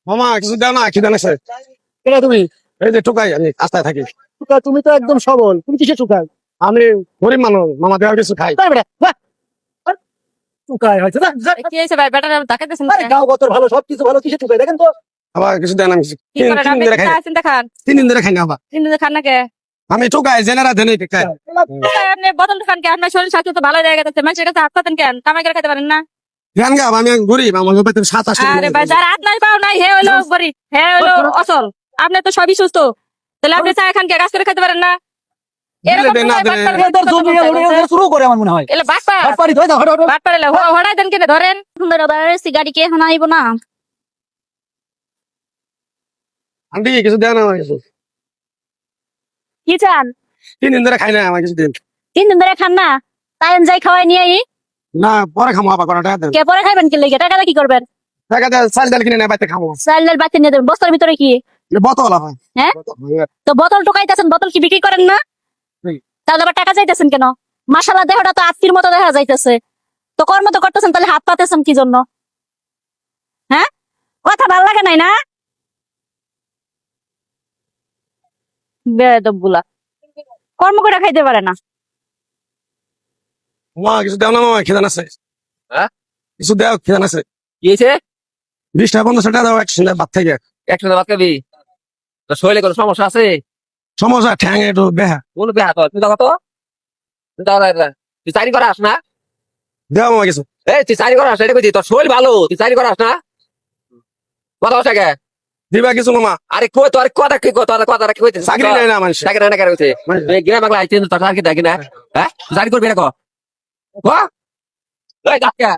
মামা কিছু দাও না, কি দাও আছে? কেন তুমি? এই যে টোকাই, আমি রাস্তায় থাকি। টুকা, তুমি তো একদম সবল, তুমি কিসে টুকাই? আমি গরিব মানুষ, মামা দেওয়ার কিছু খাই। তাই বেটা, বাহ! আর টুকাই হয়েছে না? কি হয়েছে ভাই, বেটার দেখাইতেছেন আরে গাও গতর ভালো, সবকিছু ভালো, কিসে টুকাই দেখেন তো? আবার কিছু দেন, আমি কি করেন তিন আপনি? দিন ধরে খাই না। আছেন দেখান 3 দিন ধরে খাই না আবার। 3 দিন খান না কে? আমি টোকাই, জেনারা দেনে খাই। আপনি বোতল খান কে? আপনার শরীর স্বাস্থ্য তো ভালো জায়গা যাচ্ছে, মানুষের কাছে হাত পাতেন কেন? কামাই করে খেতে পারেন না? গান গাব, আমি গরিব, আমার বাড়িতে 7-8 আরে ভাই, যার হাত নাই পাও নাই হে হলো গরিব, হে হলো অসল। আপনি তো সবই সুস্থ, তাহলে আপনি চা খান কে? কাজ করে খেতে পারেন না? এরকম দিলে না সময় দিলে। বাটপার এদের জমি ওরা শুরু করে আমার মনে হয়। এলে বাটপার বাটপারি ধরে দাও, হটো, হটো। বাটপার এলে হড়াই দেন কেন? ধরেন সুন্দর আবার সিগারি কে এখন আইব না। আন্টি কিছু দেন আমার কিছু। কি চান? 3 দিন ধরে খাই না, আমার কিছু দিন। 3 দিন ধরে খান না? তাই যাই খাওয়াই নিয়ে আই। না পরে খামো, আবার কোনো টাকা দেন। কে পরে খাইবেন? কি লেগে টাকা দিয়ে কি করবেন? টাকা দেন, চাল ডাল কিনে না বাইতে খামো। চাল ডাল বাচ্চা নিয়ে দেবেন, বস্তার ভিতরে কি? বোতল আবার। হ্যাঁ? তো বোতল টোকাইতেছেন, বোতল কি বিক্রি করেন না? হুম। তাহলে আবার টাকা চাইতেছেন কেন? মাশাআল্লাহ, দেহটা তো আত্মীর মতো দেখা যাইতেছে। তো কর্ম তো করতেছেন, তাহলে হাত পাতেছেন কি জন্য? হ্যাঁ, কথা ভাল লাগে নাই না? বেয়াদব গুলা কর্ম করে খাইতে পারে না। মামা কিছু দেও না, মামা খিদান আছে। হ্যাঁ? কিছু দেও, খিদান আছে। কি হয়েছে? 20 টাকা 50 টাকা দাও, একসঙ্গে ভাত থেকে। একসাথে ভাত খাবি? তোর শরীরে কোনো সমস্যা আছে? সমস্যা ঠ্যাং একটু বেহা। কোন বেহা তোর? তুই দেখো তো, তুই দেখো না, তুই চাকরি করাস না? দেও মামা কিছু। এই তুই চাকরি করাস না, এটা কইছি তোর শরীর ভালো, তুই চাকরি করাস না? কথা হচ্ছে কে? দিবা কিছু মামা। আরে কই তোর কথা কি কই, তোর কথাটা কি কইছিস? চাকরি নাই না মানুষ। চাকরি না কেন কইছে? এই গ্রাম বাংলা আইছিস, তোর চাকরি দেখি না? হ্যাঁ, চাকরি করবি না? এই দেখ কে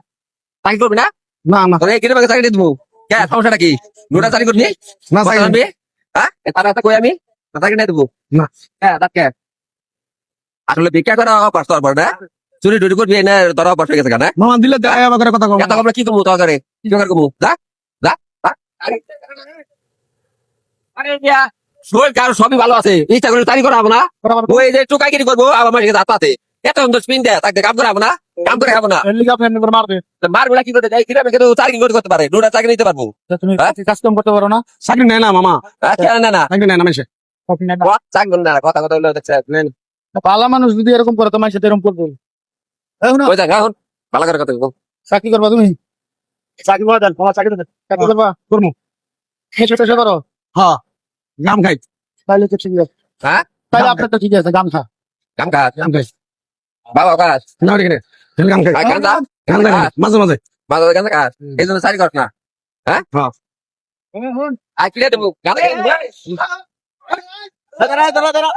চাকরি করবি না? না না তোর এই গ্রামে চাকরি দিয়ে দেবো। কে সমস্যাটা কি? নোটা চাকরি করবি? না কথা চাকরি বলবি? হ্যাঁ, তার কথা কই আমি চাকরি নাই দেবো না। হ্যাঁ দেখ কে আসলে ভিক্ষা করা অভ্যাস তোর বড় না? চুরি টুরি করবি না? তোর অভ্যাস হয়ে গেছে কেন? মামা দিলে দেয় আবার করে কথা কম। এত আমরা কি করবো তোর ঘরে? কি জোগাড় করবো? যা যা যা। আরে মিয়া, শরীর কারো সবই ভালো আছে, ইচ্ছা করে চাকরি করাবো না? ওই যে টুকাইগিরি করবো আবার মাসে হাত পাতে, এত সুন্দর স্পিন দেয়, তাকে কাম করাবো না? কাম করে খাবো না? মারবে। মারবো না কি করতে যাই? কিভাবে কিন্তু চাকরি করতে পারে, নোটা চাকরি নিতে পারবো। তুমি হ্যাঁ? কাজ কাম করতে পারো না? চাকরি নেয় না মামা, হ্যাঁ, কেন না না চাকরি নেয় না মানুষে। চাকরি না, কথা কথা হলো দেখছে নেন। পালা মানুষ যদি এরকম করে, তোমার সাথে এরকম করবে। এখন ওই দেখ এখন ভালো করে কথা বলবো। চাকরি করবা তুমি? চাকরি করবা? দেন তোমার চাকরি দেন। চাকরি করবা? করবো। খেতে টেসে করো? হ্যাঁ গাম খাই। তাইলে তো ঠিক আছে। হ্যাঁ, তাইলে আপনার তো ঠিক আছে, গামছা। কাম কাজ গাম খাই বাবা কাজ না ঠিক আছে, গাম খাই গান দা গান খাই মাঝে মাঝে। বাবা গান কাজ এই জন্য চাকরি কর না। হ্যাঁ হ্যাঁ। আর কিনে দেবো গান দাঁড়া দাঁড়া দাঁড়া।